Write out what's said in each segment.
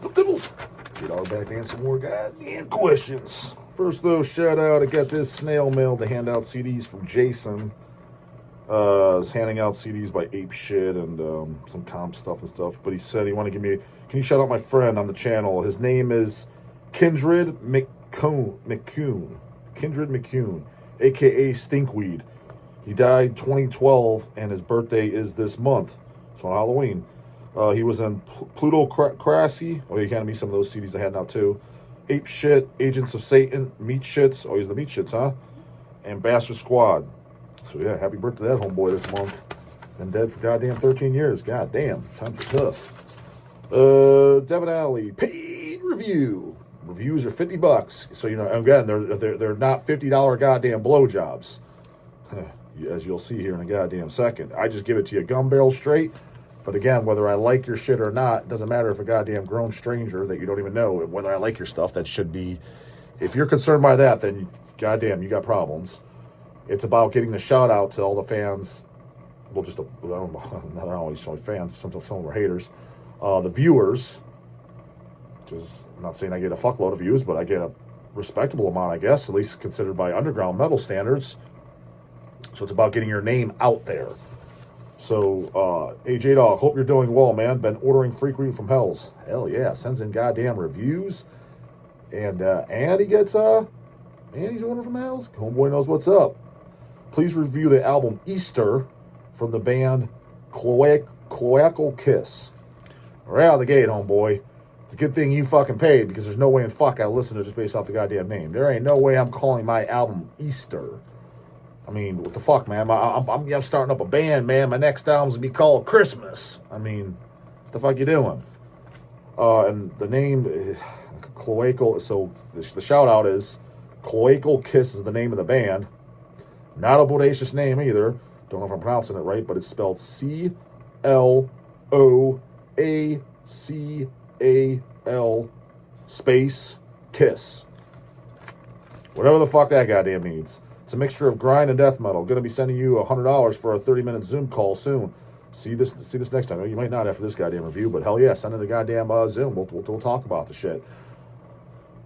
Some devils. $3 back to answer more goddamn questions. First, though, shout out. I got this snail mail to hand out CDs from Jason. Is handing out CDs by Ape Shit and some comp stuff and stuff. But he said he wanted to give me. Can you shout out my friend on the channel? His name is Kindred McCune. Kindred McCune, aka Stinkweed. He died 2012, and his birthday is this month. So on Halloween. He was in Plutocracy. Oh, you can me some of those CDs I had now too. Ape Shit, Agents of Satan, Meat Shits. Oh, he's the Meat Shits, huh? And Bastard Squad. So yeah, happy birthday to that homeboy this month. Been dead for goddamn 13 years. Goddamn, times are tough. Devin Alley, paid review. Reviews are $50. So you know, again, they're not $50 goddamn blowjobs. As you'll see here in a goddamn second. I just give it to you gun barrel straight. But again, whether I like your shit or not, it doesn't matter if a goddamn grown stranger that you don't even know, whether I like your stuff, that should be, if you're concerned by that, then goddamn, you got problems. It's about getting the shout out to all the fans. Well, just, I don't know, not always fans, some of them are haters. The viewers, because I'm not saying I get a fuckload of views, but I get a respectable amount, I guess, at least considered by underground metal standards. So it's about getting your name out there. So, AJ Dog, hope you're doing well, man. Been ordering frequently from Hells. Hell yeah, sends in goddamn reviews. And he gets, and he's ordering from Hells. Homeboy knows what's up. Please review the album Easter from the band Cloacal Kiss. Right out of the gate, homeboy. It's a good thing you fucking paid, because there's no way in fuck I listen to it just based off the goddamn name. There ain't no way I'm calling my album Easter. I mean, what the fuck, man? I'm starting up a band, man. My next album's gonna be called Christmas. I mean, what the fuck you doing? And the name is Cloacal. So the shout out is Cloacal Kiss is the name of the band. Not a bodacious name either. Don't know if I'm pronouncing it right, but it's spelled CLOACAL space Kiss. Whatever the fuck that goddamn means. It's a mixture of grind and death metal. Going to be sending you $100 for a 30-minute Zoom call soon. See this next time. You might not after this goddamn review, but hell yeah, send in the goddamn Zoom. We'll talk about the shit.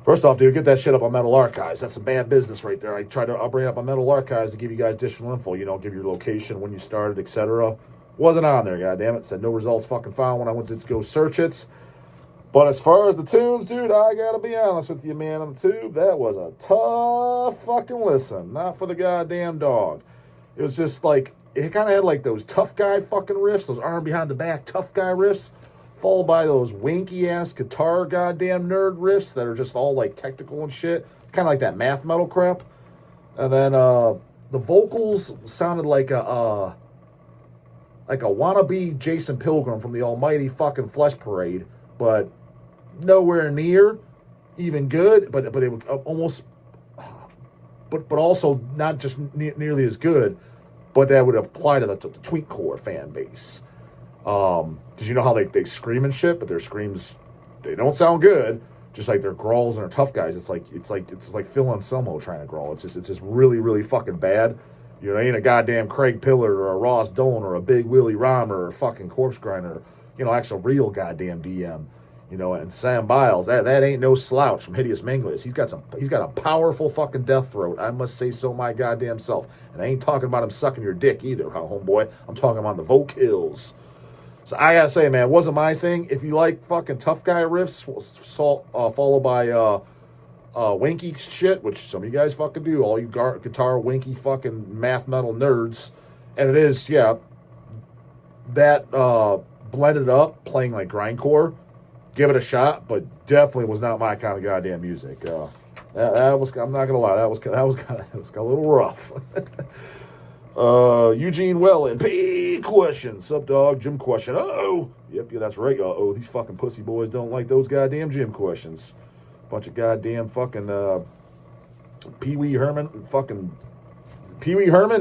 First off, dude, get that shit up on Metal Archives. That's some bad business right there. I try to bring it up on Metal Archives to give you guys additional info. You know, give your location, when you started, etc. Wasn't on there, goddamn it. Said no results fucking found when I went to go search it. But as far as the tunes, dude, I gotta be honest with you, man, on the tube, that was a tough fucking listen. Not for the goddamn dog. It was just like, it kind of had like those tough guy fucking riffs, those arm behind the back tough guy riffs, followed by those wanky ass guitar goddamn nerd riffs that are just all like technical and shit. Kind of like that math metal crap. And then the vocals sounded like a wannabe Jason Pilgrim from the almighty fucking Flesh Parade, but nowhere near even good, but it was almost, but also not just nearly as good, but that would apply to the Tweakcore fan base. Because you know how they scream and shit, but their screams, they don't sound good. Just like their growls and their tough guys, it's like Phil Anselmo trying to growl. It's just really, really fucking bad. You know, ain't a goddamn Craig Pillard or a Ross Doan or a Big Willie Rhymer or a fucking Corpse Grinder. You know, actual real goddamn DM. You know, and Sam Biles, that ain't no slouch from Hideous Manglers. He's got a powerful fucking death throat. I must say so my goddamn self. And I ain't talking about him sucking your dick either, homeboy. I'm talking about the vocals. So I gotta say, man, it wasn't my thing. If you like fucking tough guy riffs, followed by wanky shit, which some of you guys fucking do, all you guitar wanky fucking math metal nerds, and it is, yeah, that blended up, playing like grindcore. Give it a shot, but definitely was not my kind of goddamn music. That was, I'm not gonna lie, that was a little rough. Eugene Wellen, big question. Sup, dog? Gym question. Uh-oh. Yep, yeah, that's right. Uh-oh, these fucking pussy boys don't like those goddamn gym questions. Bunch of goddamn fucking Pee Wee Herman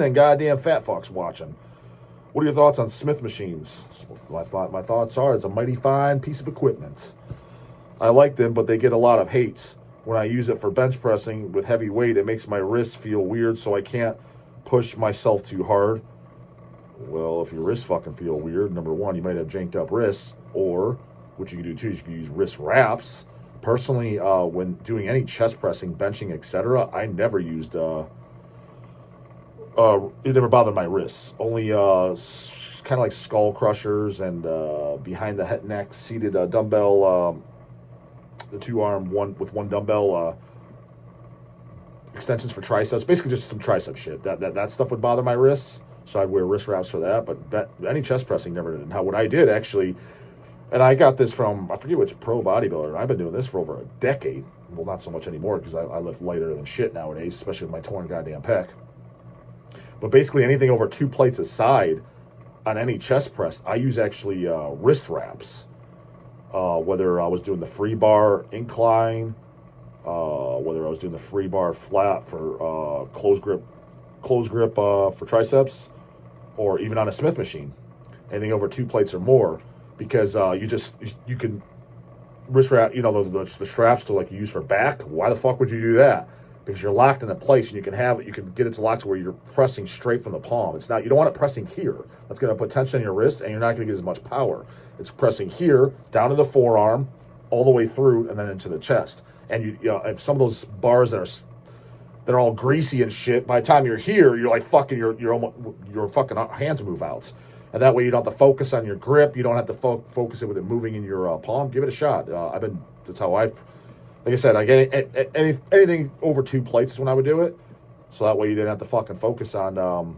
and goddamn fat fucks watching. What are your thoughts on Smith machines? My thoughts are it's a mighty fine piece of equipment. I like them, but they get a lot of hate. When I use it for bench pressing with heavy weight, it makes my wrists feel weird, so I can't push myself too hard. Well, if your wrists fucking feel weird, number one, you might have janked up wrists, or What you can do too is you can use wrist wraps. Personally, when doing any chest pressing, benching, etc., I never used. It never bothered my wrists. Only kind of like skull crushers and behind the head neck seated dumbbell, the 2-arm one dumbbell extensions for triceps. Basically, just some tricep shit. That stuff would bother my wrists, so I'd wear wrist wraps for that. But any chest pressing never did. Now, what I did actually. And I got this from, I forget which pro bodybuilder, and I've been doing this for over a decade. Well, not so much anymore, because I lift lighter than shit nowadays, especially with my torn goddamn pec. But basically anything over 2 plates a side on any chest press, I use actually wrist wraps. Whether I was doing the free bar incline, whether I was doing the free bar flat for close grip for triceps, or even on a Smith machine. Anything over 2 plates or more. Because you can wrist wrap, the straps to like you use for back. Why the fuck would you do that? Because you're locked in a place, and you can get it to lock to where you're pressing straight from the palm. It's not, you don't want it pressing here. That's going to put tension on your wrist, and you're not going to get as much power. It's pressing here, down to the forearm, all the way through, and then into the chest. And if some of those bars that are all greasy and shit, by the time you're here, you're like fucking your fucking hands move out. And that way you don't have to focus on your grip. You don't have to focus it with it moving in your palm. Give it a shot. That's how like I said, I get anything over 2 plates is when I would do it. So that way you didn't have to fucking focus on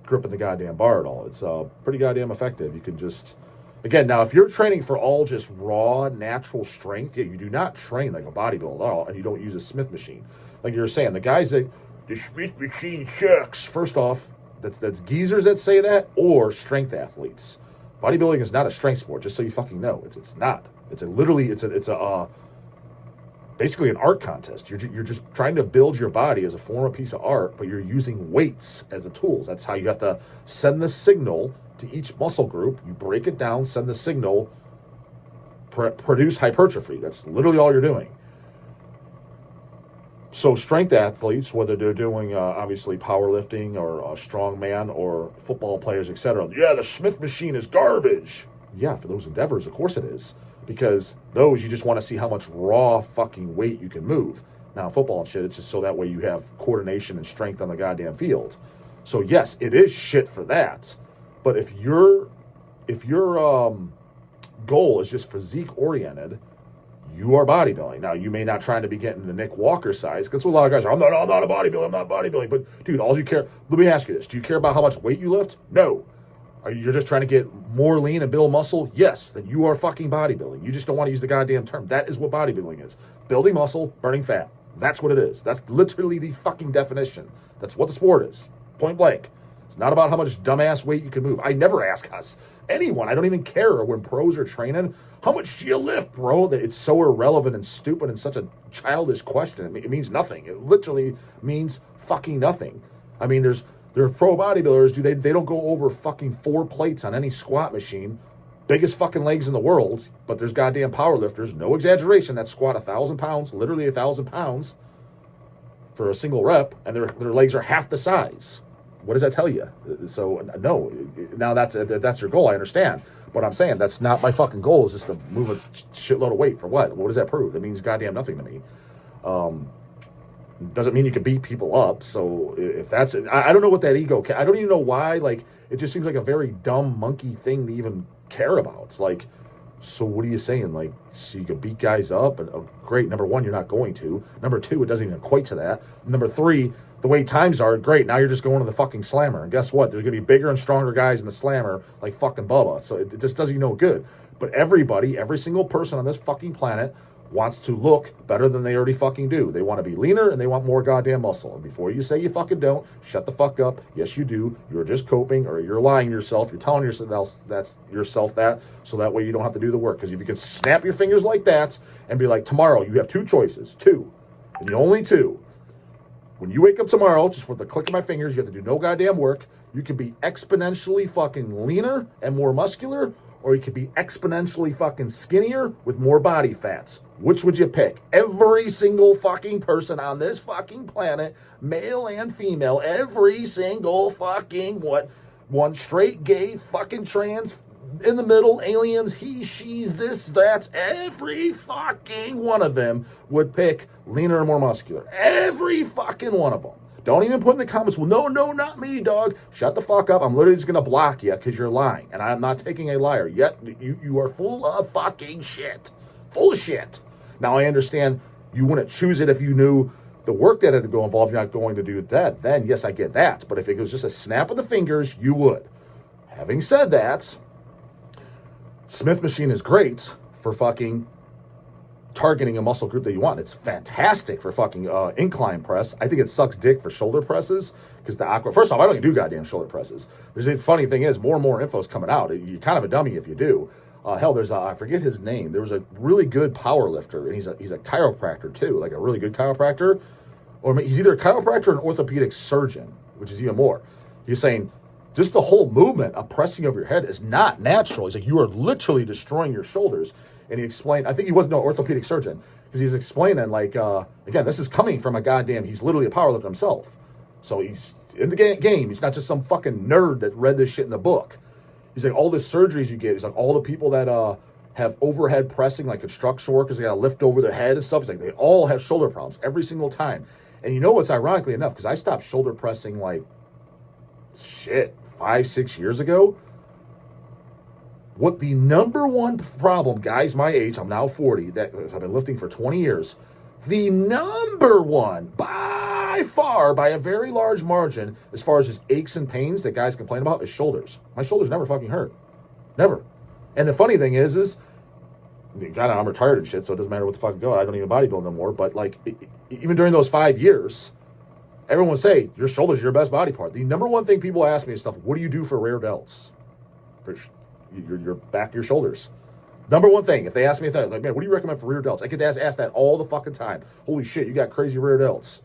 gripping the goddamn bar at all. It's pretty goddamn effective. You can just, again, now if you're training for all just raw, natural strength, you do not train like a bodybuilder at all, and you don't use a Smith machine. Like you were saying, the guys that, the Smith machine sucks. First off, that's geezers that say that, or strength athletes. Bodybuilding is not a strength sport, just so you fucking know. It's not. It's basically an art contest. You're just trying to build your body as a form of piece of art, but you're using weights as the tools. That's how you have to send the signal to each muscle group. You break it down, send the signal, produce hypertrophy. That's literally all you're doing. So strength athletes, whether they're doing obviously powerlifting or strongman or football players, etc. Yeah, the Smith machine is garbage. Yeah, for those endeavors, of course it is. Because those, you just want to see how much raw fucking weight you can move. Now, football and shit, it's just so that way you have coordination and strength on the goddamn field. So yes, it is shit for that. But if your goal is just physique oriented, you are bodybuilding. Now, you may not try to be getting the Nick Walker size, because a lot of guys are, I'm not a bodybuilder, I'm not bodybuilding. But, dude, all you care, let me ask you this. Do you care about how much weight you lift? No. You're just trying to get more lean and build muscle? Yes. Then you are fucking bodybuilding. You just don't want to use the goddamn term. That is what bodybuilding is. Building muscle, burning fat. That's what it is. That's literally the fucking definition. That's what the sport is. Point blank. It's not about how much dumbass weight you can move. I never ask anyone. I don't even care when pros are training. How much do you lift, bro? It's so irrelevant and stupid and such a childish question. It means nothing. It literally means fucking nothing. I mean, there are pro bodybuilders, they don't go over fucking 4 plates on any squat machine. Biggest fucking legs in the world, but there's goddamn powerlifters, no exaggeration, that squat 1,000 pounds, literally 1,000 pounds for a single rep, and their legs are half the size. What does that tell you? So, no, now that's your goal, I understand. But I'm saying that's not my fucking goal, is just to move a shitload of weight for what? What does that prove? That means goddamn nothing to me. Doesn't mean you can beat people up. So if that's it, I don't know what that ego, I don't even know why. Like, it just seems like a very dumb monkey thing to even care about. It's like, so what are you saying? Like, so you can beat guys up? And great. Number 1, you're not going to. Number 2, it doesn't even equate to that. Number 3, the way times are, great. Now you're just going to the fucking slammer. And guess what? There's going to be bigger and stronger guys in the slammer like fucking Bubba. So it just doesn't no good. But everybody, every single person on this fucking planet wants to look better than they already fucking do. They want to be leaner and they want more goddamn muscle. And before you say you fucking don't, shut the fuck up. Yes, you do. You're just coping, or you're lying to yourself. You're telling yourself that, so that way you don't have to do the work. Because if you can snap your fingers like that and be like, tomorrow you have 2 choices. 2. And the only 2. When you wake up tomorrow, just with the click of my fingers, you have to do no goddamn work. You can be exponentially fucking leaner and more muscular, or you could be exponentially fucking skinnier with more body fats. Which would you pick? Every single fucking person on this fucking planet, male and female, every single fucking one straight, gay, fucking trans, in the middle, aliens, he, she's, this, that's, every fucking one of them would pick leaner and more muscular. Every fucking one of them. Don't even put in the comments, well, no, not me, dog. Shut the fuck up. I'm literally just going to block you because you're lying. And I'm not taking a liar. Yet, you are full of fucking shit. Full of shit. Now, I understand you wouldn't choose it if you knew the work that had to go involved, you're not going to do that. Then, yes, I get that. But if it was just a snap of the fingers, you would. Having said that, Smith machine is great for fucking targeting a muscle group that you want. It's fantastic for fucking incline press. I think it sucks dick for shoulder presses because first off, I don't even do goddamn shoulder presses. The funny thing is, more and more info's coming out. You're kind of a dummy if you do. Hell, there's I forget his name. There was a really good power lifter, and he's a chiropractor too, like a really good chiropractor. Or he's either a chiropractor or an orthopedic surgeon, which is even more. He's saying just the whole movement of pressing over your head is not natural. He's like, you are literally destroying your shoulders. And he explained, I think he wasn't an orthopedic surgeon, because he's explaining, like, again, this is coming from a goddamn, he's literally a powerlifter himself. So he's in the game. He's not just some fucking nerd that read this shit in the book. He's like, all the surgeries you get, he's like, all the people that have overhead pressing, like construction workers, they got to lift over their head and stuff. He's like, they all have shoulder problems every single time. And you know what's ironically enough, because I stopped shoulder pressing, like, 5-6 years ago. What the number one problem, guys my age, I'm now 40, that I've been lifting for 20 years, the number one, by far, by a very large margin, as far as just aches and pains that guys complain about, is shoulders. My shoulders never fucking hurt. Never. And the funny thing is God, I'm retired and shit, so it doesn't matter what the fuck go. I don't even bodybuild no more, but like, even during those 5 years, everyone would say, your shoulders are your best body part. The number one thing people ask me is stuff, what do you do for rear delts? Your back, your shoulders. Number one thing, if they ask me that, like, man, what do you recommend for rear delts? I get asked that all the fucking time. Holy shit, you got crazy rear delts.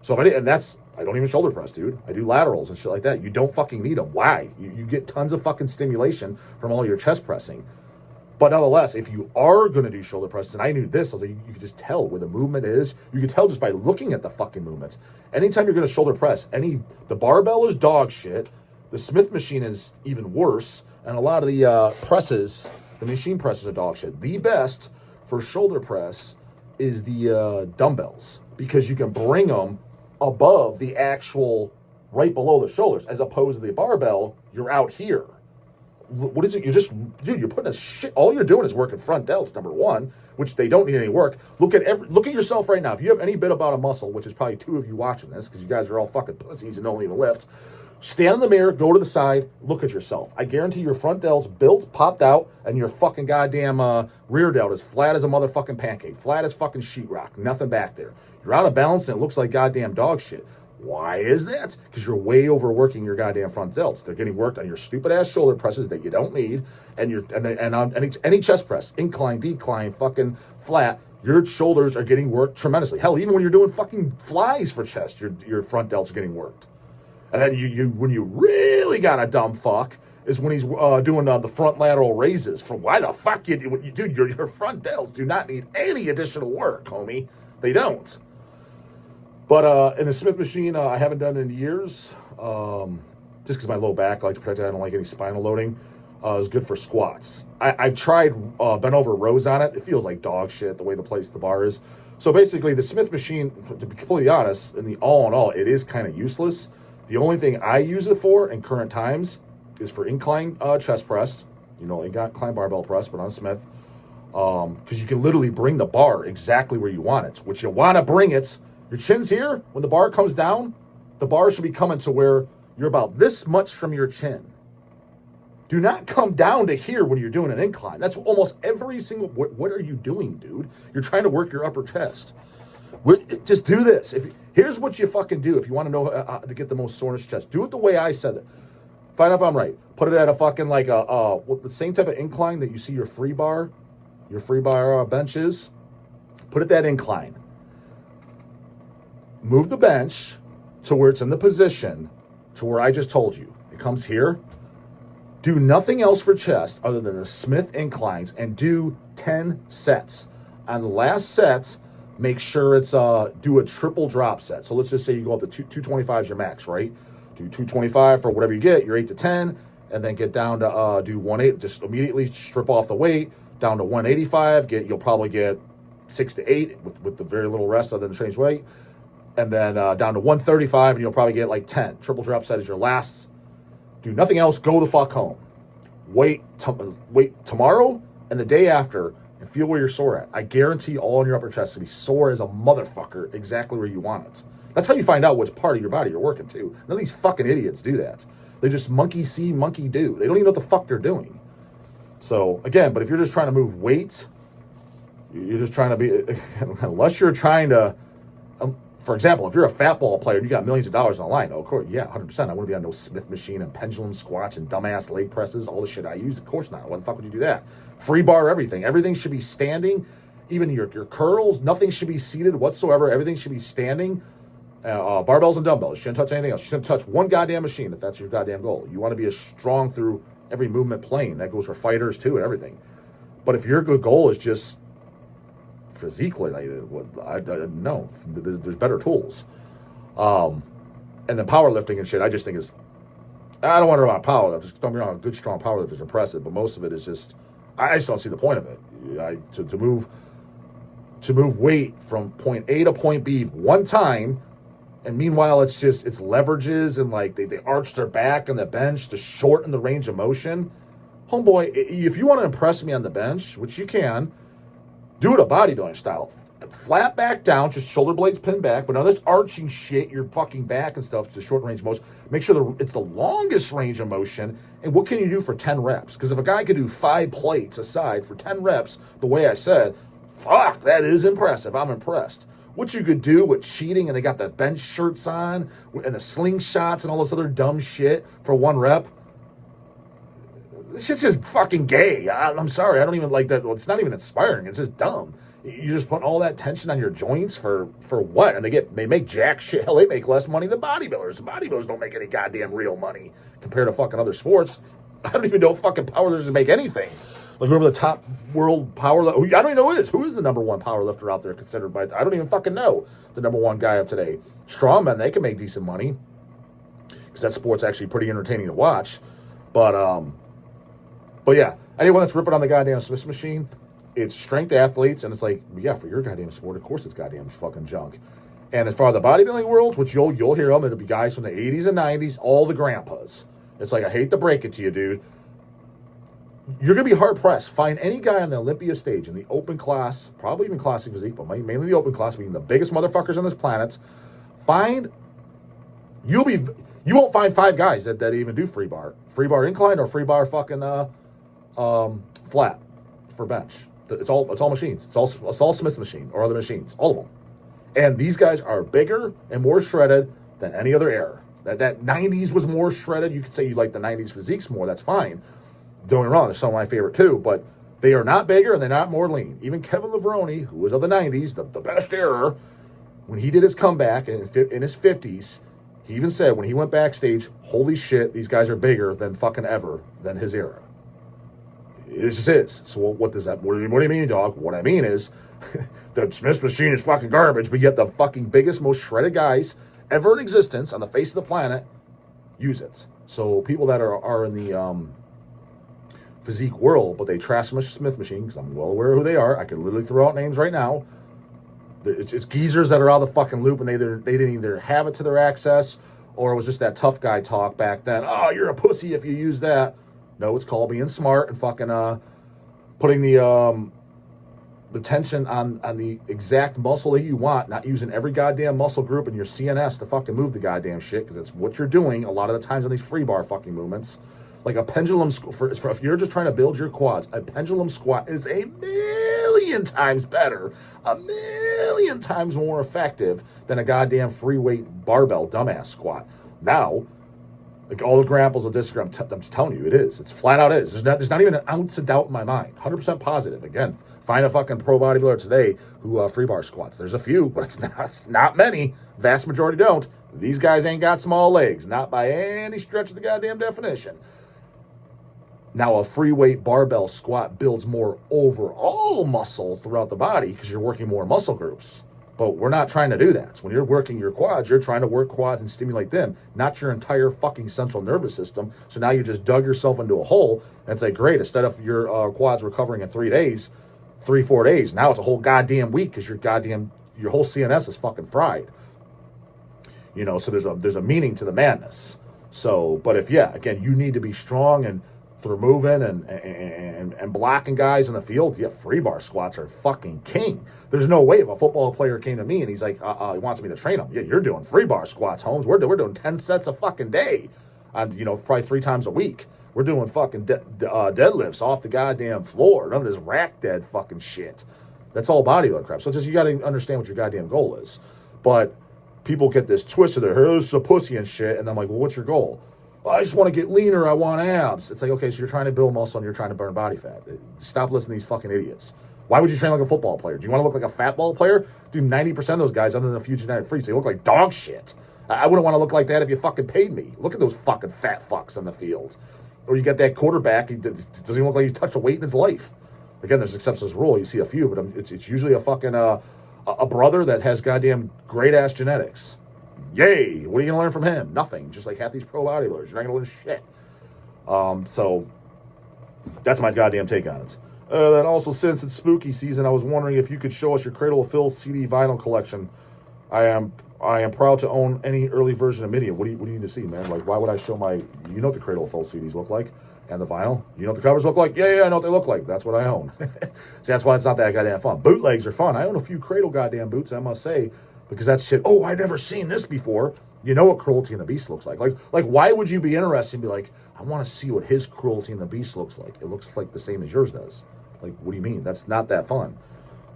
So I don't even shoulder press, dude. I do laterals and shit like that. You don't fucking need them. Why? You get tons of fucking stimulation from all your chest pressing. But nonetheless, if you are going to do shoulder presses, and I knew this, I was like, you could just tell where the movement is. You could tell just by looking at the fucking movements. Anytime you're going to shoulder press, the barbell is dog shit. The Smith machine is even worse. And a lot of the presses, the machine presses are dog shit. The best for shoulder press is the dumbbells, because you can bring them above the actual, right below the shoulders, as opposed to the barbell, you're out here. What is it? You're putting a shit. All you're doing is working front delts, number one, which they don't need any work. Look at yourself right now. If you have any bit about a muscle, which is probably 2 of you watching this, because you guys are all fucking pussies and don't even lift, stand in the mirror, go to the side, look at yourself. I guarantee your front delt's built, popped out, and your fucking goddamn rear delt is flat as a motherfucking pancake, flat as fucking sheetrock, nothing back there. You're out of balance and it looks like goddamn dog shit. Why is that? Because you're way overworking your goddamn front delts. They're getting worked on your stupid ass shoulder presses that you don't need, and on any chest press, incline, decline, fucking flat. Your shoulders are getting worked tremendously. Hell, even when you're doing fucking flies for chest, your front delts are getting worked. And then when you really got a dumb fuck is when he's doing the front lateral raises. For why the fuck dude, your front delts do not need any additional work, homie. They don't. But in the Smith machine, I haven't done it in years, just because my low back, I like to protect it. I don't like any spinal loading. It's good for squats. I've tried bent over rows on it. It feels like dog shit the way the bar is. So basically, the Smith machine, to be completely honest, in the all in all, it is kind of useless. The only thing I use it for in current times is for incline chest press. Incline barbell press, but on Smith. Because you can literally bring the bar exactly where you want it. Which you want to bring it. Your chin's here. When the bar comes down, the bar should be coming to where you're about this much from your chin. Do not come down to here when you're doing an incline. That's almost every single... What are you doing, dude? You're trying to work your upper chest. Just do this. Here's what you fucking do if you want to know how to get the most soreness chest. Do it the way I said it. Find out if I'm right. Put it at a fucking the same type of incline that you see your free bar bench is. Put it that incline. Move the bench to where it's in the position to where I just told you. It comes here. Do nothing else for chest other than the Smith inclines and do 10 sets. On the last set, make sure it's do a triple drop set. So let's just say you go up to 225 is your max, right? Do 225 for whatever you get, your 8 to 10, and then get down to do 180. Just immediately strip off the weight down to 185. You'll probably get 6 to 8 with the very little rest other than change weight, and then down to 135, and you'll probably get like 10. Triple drop set is your last. Do nothing else. Go the fuck home. Wait tomorrow and the day after, and feel where you're sore at. I guarantee all in your upper chest to be sore as a motherfucker, exactly where you want it. That's how you find out which part of your body you're working to. None of these fucking idiots do that. They just monkey see, monkey do. They don't even know what the fuck they're doing. So, again, but if you're just trying to move weight, you're just trying to be, unless you're trying to, for example, if you're a fat ball player and you got millions of dollars on the line, of course, yeah, 100%. I wouldn't be on no Smith machine and pendulum squats and dumbass leg presses, all the shit I use. Of course not. Why the fuck would you do that? Free bar everything. Everything should be standing. Even your curls, nothing should be seated whatsoever. Everything should be standing. Barbells and dumbbells. You shouldn't touch anything else. You shouldn't touch one goddamn machine if that's your goddamn goal. You want to be as strong through every movement plane. That goes for fighters too and everything. But if your good goal is just physique related, no, there's better tools. And then powerlifting and shit, I just think is, I don't want to know about powerlifting. Just don't get me wrong, a good strong powerlifter is impressive, but most of it is just, I just don't see the point of it. To move weight from point A to point B one time, and meanwhile it's leverages and like they arch their back on the bench to shorten the range of motion. Homeboy, if you want to impress me on the bench, which you can, do it a bodybuilding style. Flat back down, just shoulder blades pinned back, but none of this arching shit, your fucking back and stuff, to short range of motion. Make sure it's the longest range of motion. And what can you do for 10 reps? Because if a guy could do 5 plates aside for 10 reps, the way I said, fuck, that is impressive. I'm impressed. What you could do with cheating, and they got the bench shirts on, and the slingshots and all this other dumb shit for 1 rep. This shit's just fucking gay. I'm sorry. I don't even like that. Well, it's not even inspiring. It's just dumb. You just put all that tension on your joints for what? And they make jack shit. Hell, they make less money than bodybuilders. The bodybuilders don't make any goddamn real money compared to fucking other sports. I don't even know if fucking powerlifters make anything. Like, whoever the top world powerlifter, I don't even know who is. Who is the number 1 powerlifter out there considered by, I don't even fucking know the number 1 guy of today. Strongmen, they can make decent money because that sport's actually pretty entertaining to watch. But yeah, anyone that's ripping on the goddamn Smith machine, it's strength athletes, and it's like, yeah, for your goddamn sport, of course it's goddamn fucking junk. And as far as the bodybuilding world, which you'll hear them, it'll be guys from the 80s and 90s, all the grandpas. It's like, I hate to break it to you, dude. You're going to be hard-pressed. Find any guy on the Olympia stage in the open class, probably even classic physique, but mainly the open class, being the biggest motherfuckers on this planet. You won't find 5 guys that even do free bar incline or free bar fucking flat for bench. It's all machines. It's all Smith machine or other machines, all of them. And these guys are bigger and more shredded than any other era. That 90s was more shredded. You could say you like the 90s physiques more. That's fine. Don't get me wrong, they're some of my favorite too, but they are not bigger and they're not more lean. Even Kevin Levrone, who was of the 90s, the best era, when he did his comeback in his 50s, he even said when he went backstage, holy shit, these guys are bigger than fucking ever than his era. It just is. So what does that, what do you mean, dog? What I mean is, the Smith machine is fucking garbage, but yet the fucking biggest, most shredded guys ever in existence on the face of the planet use it. So people that are in the physique world, but they trash the Smith machine, because I'm well aware of who they are. I could literally throw out names right now. It's geezers that are out of the fucking loop, and they didn't either have it to their access, or it was just that tough guy talk back then. Oh, you're a pussy if you use that. No, it's called being smart and fucking putting the tension on the exact muscle that you want, not using every goddamn muscle group in your CNS to fucking move the goddamn shit, because that's what you're doing a lot of the times on these free bar fucking movements. Like a pendulum, if you're just trying to build your quads, a pendulum squat is a million times better, a million times more effective than a goddamn free weight barbell dumbass squat. Now, like all the grapples of this, I'm just telling you, it is. It's flat out is. There's not even an ounce of doubt in my mind. 100% positive. Again, find a fucking pro bodybuilder today who free bar squats. There's a few, but it's not many. Vast majority don't. These guys ain't got small legs, not by any stretch of the goddamn definition. Now, a free weight barbell squat builds more overall muscle throughout the body because you're working more muscle groups. But we're not trying to do that. So when you're working your quads, you're trying to work quads and stimulate them, not your entire fucking central nervous system. So now you just dug yourself into a hole, and it's like, great, instead of your quads recovering in 3 days, 3-4 days, now it's a whole goddamn week because your whole CNS is fucking fried. You know, so there's a meaning to the madness. So, but if, yeah, again, you need to be strong and through moving and blocking guys in the field, yeah, free bar squats are fucking king. There's no way if a football player came to me and he's like, he wants me to train him. Yeah, you're doing free bar squats, Holmes. We're doing 10 sets a fucking day, you know, probably 3 times a week. We're doing fucking deadlifts off the goddamn floor. None of this rack dead fucking shit. That's all bodybuilding crap. So just you got to understand what your goddamn goal is. But people get this twisted. Hey, this is a pussy and shit. And I'm like, well, what's your goal? Well, I just want to get leaner. I want abs. It's like, okay, so you're trying to build muscle and you're trying to burn body fat. Stop listening to these fucking idiots. Why would you train like a football player? Do you want to look like a fat ball player? Dude, 90% of those guys, other than a few genetic freaks, they look like dog shit. I wouldn't want to look like that if you fucking paid me. Look at those fucking fat fucks on the field. Or you get that quarterback, he doesn't even look like he's touched a weight in his life. Again, there's exceptions to the rule. You see a few, but it's usually a fucking a brother that has goddamn great-ass genetics. Yay! What are you going to learn from him? Nothing. Just like half these pro bodybuilders. You're not going to learn shit. So, that's my goddamn take on it. Then also, since it's spooky season, I was wondering if you could show us your Cradle of Filth CD vinyl collection. I am proud to own any early version of Midian. What do you need to see, man? Like, why would I show my... You know what the Cradle of Filth CDs look like? And the vinyl? You know what the covers look like? Yeah, I know what they look like. That's what I own. See, that's why it's not that goddamn fun. Bootlegs are fun. I own a few Cradle goddamn boots, I must say, because that's shit. Oh, I've never seen this before. You know what Cruelty and the Beast looks like. Like, why would you be interested and be like, I want to see what his Cruelty and the Beast looks like? It looks like the same as yours does. Like, what do you mean? That's not that fun.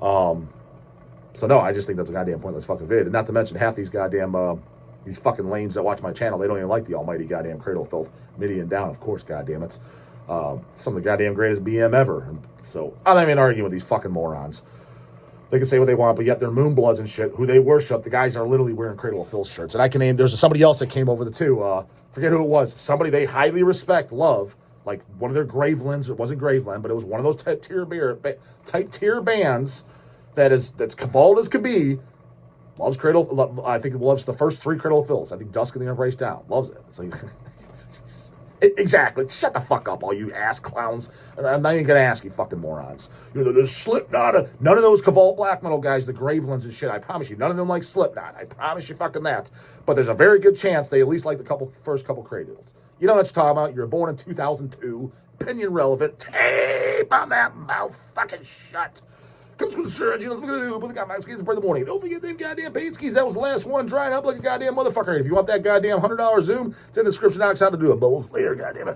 So no, I just think that's a goddamn pointless fucking vid. And not to mention half these goddamn, these fucking lames that watch my channel, they don't even like the almighty goddamn Cradle of Filth Midian down, of course, goddamn it. Some of the goddamn greatest BM ever. And so I'm not even arguing with these fucking morons. They can say what they want, but yet they're Moonbloods and shit, who they worship. The guys are literally wearing Cradle of Filth shirts. And I can name, there's somebody else that came over the two. Forget who it was. Somebody they highly respect, love, like one of their Gravelands. It wasn't Graveland, but it was one of those type tier bands that's cavaled as can be. Loves Cradle. I think it loves the first 3 Cradle of Filths. I think Dusk and the Embrace Down. Loves it. It's like, exactly. Shut the fuck up, all you ass clowns. And I'm not even going to ask you fucking morons. You know, there's Slipknot. None of those Cavalt black metal guys, the Gravelands and shit, I promise you, none of them like Slipknot. I promise you fucking that. But there's a very good chance they at least like the first couple Cradles. You know what you're talking about. You're born in 2002. Opinion relevant. Tape on that mouth fucking shut. Comes with the surgeon. Let's look at it. Put the goddamn skis in the morning. Don't forget them goddamn paint skis. That was the last one drying up like a goddamn motherfucker. If you want that goddamn $100 Zoom, it's in the description. I'll how to do it. Bubbles later, goddamn it.